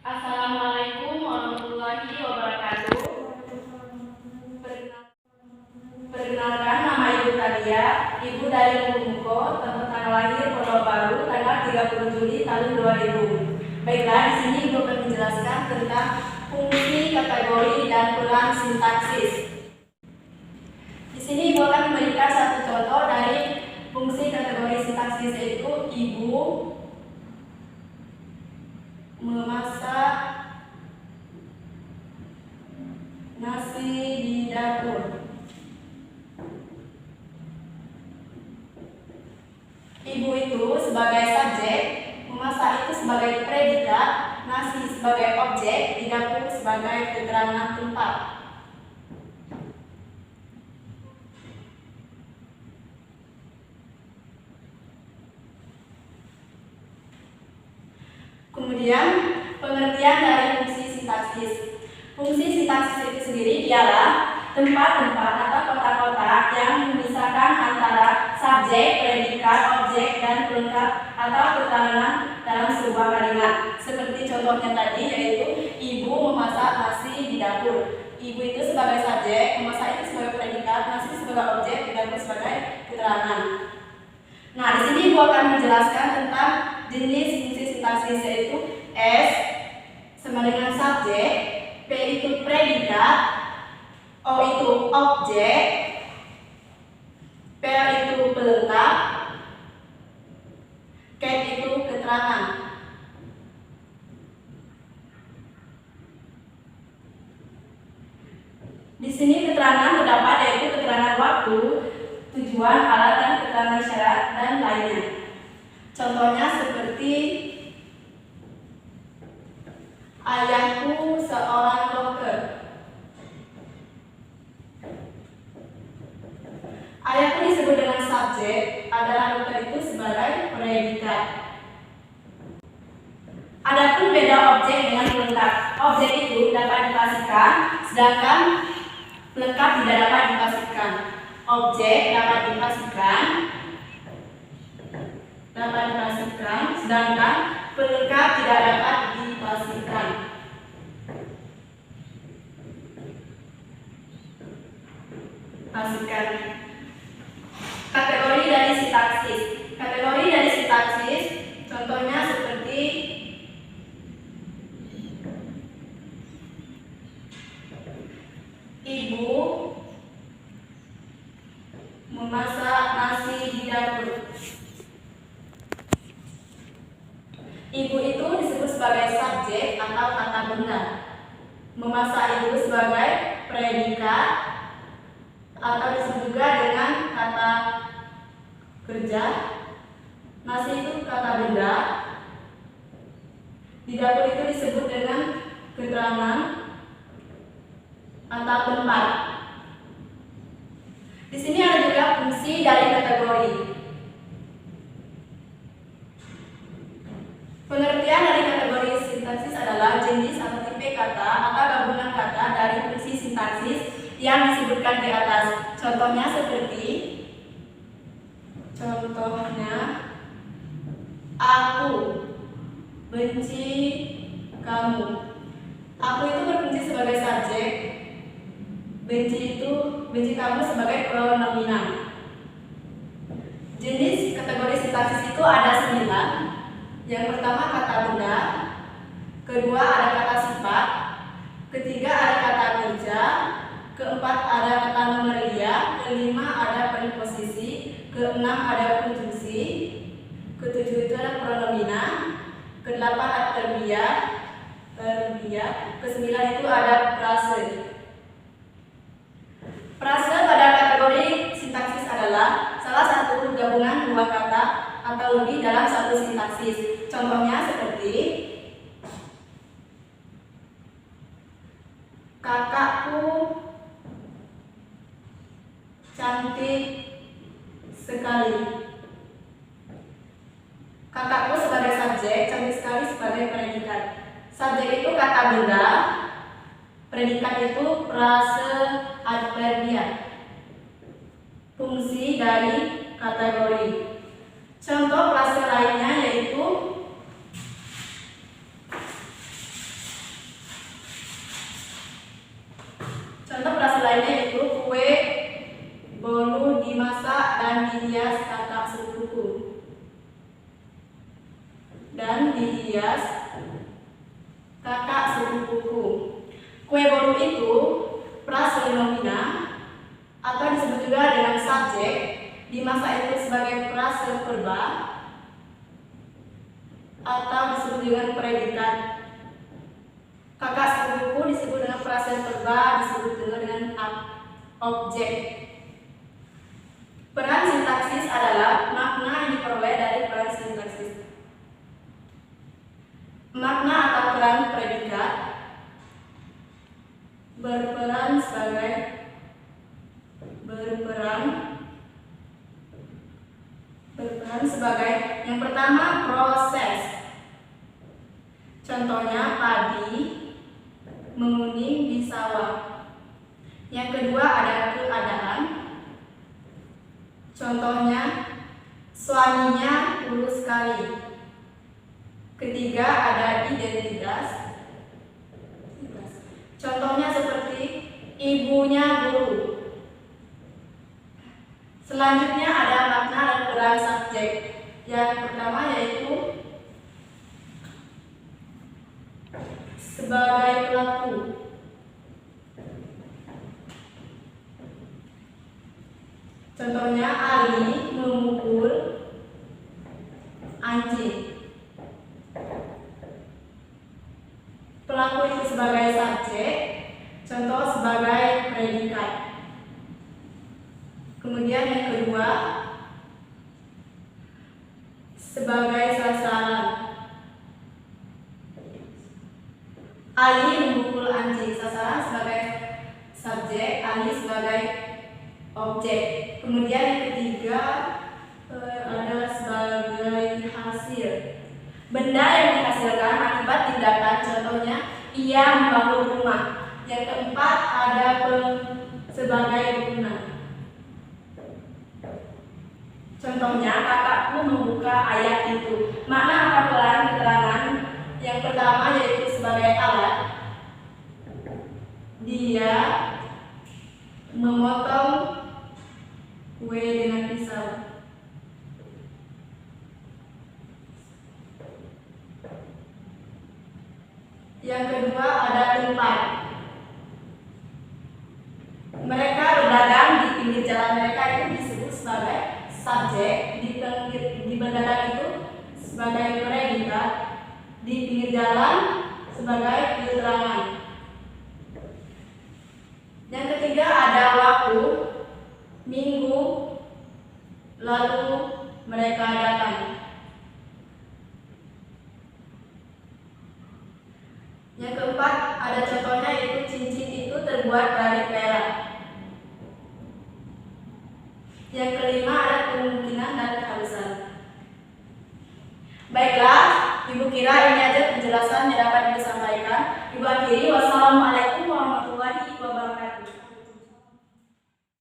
Assalamualaikum warahmatullahi wabarakatuh. Perkenalkan, nama Ibu Tadia, Ibu dari Bumuko, tanggal lahir Pondok Baru, tanggal 30 Juli tahun 2000. Baiklah, di sini Ibu akan menjelaskan tentang fungsi, kategori, dan peran sintaksis. Di sini Ibu akan memberikan satu contoh dari fungsi kategori sintaksis, yaitu Ibu memasak nasi di dapur. Ibu itu sebagai subjek, memasak itu sebagai predikat, nasi sebagai objek, di dapur sebagai keterangan tempat. Kemudian, pengertian dari fungsi sintaksis. Fungsi sintaksis itu sendiri ialah tempat-tempat atau kotak-kotak yang memisahkan antara subjek, predikat, objek, dan pelengkap atau keterangan dalam sebuah kalimat. Seperti contohnya tadi, yaitu Ibu memasak nasi di dapur. Ibu itu sebagai subjek, memasak itu sebagai predikat, nasi sebagai objek, di dapur sebagai keterangan. Nah, di sini Ibu akan menjelaskan tentang jenis fungsi sintaksis, yaitu S sama dengan subjek, P itu predikat, O itu objek, P itu pelengkap, K itu keterangan. Di sini keterangan terdapat yaitu keterangan waktu, tujuan, alat, dan keterangan syarat dan lainnya. Contohnya seperti ayahku seorang dokter. Ayahku disebut dengan subjek, adalah dokter itu sebagai predikat. Adapun beda objek dengan pelengkap. Objek itu dapat dipastikan, sedangkan pelengkap tidak dapat dipastikan. Objek dapat dipastikan, sedangkan pelengkap tidak dapat dipastikan. Kategori dari sintaksis. Kategori dari sintaksis contohnya seperti Ibu memasak nasi di dapur. Ibu itu disebut sebagai subjek atau kata benda. Memasak itu sebagai predikat atau disebut juga dengan kata kerja. Nasi itu kata benda. Di dapur itu disebut dengan keterangan atau tempat. Di sini ada juga fungsi dari kategori. Pengertian dari kategori sintaksis adalah jenis atau tipe kata atau gabungan kata dari fungsi sintaksis yang disebutkan di atas. Contohnya aku benci kamu. Aku itu berfungsi sebagai subjek, benci kamu sebagai pronominal. Jenis kategori sintaksis itu ada 9. Yang pertama kata benda, kedua ada kata sifat, ketiga ada kata kerja, keempat ada kata nomeria, kelima ada preposisi, keenam ada konjungsi, ketujuh itu ada pronomina, kedelapan ada terbiak, kesembilan itu ada frase. Frase pada kategori sintaksis adalah salah satu gabungan dua kata atau lebih dalam satu sintaksis. Contohnya seperti kakakku cantik sekali. Kakakku sebagai subjek, cantik sekali sebagai predikat. Subjek itu kata benda, predikat itu frase adverbial. Fungsi dari kategori. Contoh frase lainnya yaitu kakak sepupuku. Kue bolu itu prase nomina atau disebut juga dengan subjek di masa itu sebagai prase verba atau disebut dengan predikat. Kakak sepupuku disebut dengan prase verba, disebut juga dengan objek. Peran sintaksis adalah makna yang diperoleh dari peran sintaksis. Makna atau peran predikat berperan sebagai yang pertama proses. Contohnya padi menguning di sawah. Yang kedua ada keadaan. Contohnya suaminya kurus sekali. Ketiga ada identitas. Contohnya seperti ibunya guru. Selanjutnya ada makna dan peran subjek. Yang pertama yaitu sebagai pelaku. Contohnya Ali memukul anjing. Pelaku itu sebagai subjek, contoh sebagai predikat. Kemudian yang kedua sebagai sasaran. Ali memukul anjing, sasaran sebagai subjek, Ali sebagai objek. Kemudian yang ketiga adalah sebagai hasil. Benda yang dihasilkan akibat tindakan, contohnya ia membangun rumah. Yang keempat ada sebagai bangunan. Contohnya kakakku membuka ayat itu. Makna atau peran keterangan yang pertama yaitu sebagai alat. Dia memotong kue dengan pisau. Yang kedua ada tempat. Mereka berdagang di pinggir jalan, mereka itu disebut sebagai subjek. Di berdagang itu sebagai predikat, di pinggir jalan sebagai keterangan. Yang ketiga ada waktu, minggu lalu mereka datang. Yang keempat ada contohnya yaitu cincin itu terbuat dari perak. Yang kelima ada kemungkinan dan keharusan. Baiklah, Ibu kira ini aja penjelasan yang dapat disampaikan. Ibu akhiri, wassalamualaikum.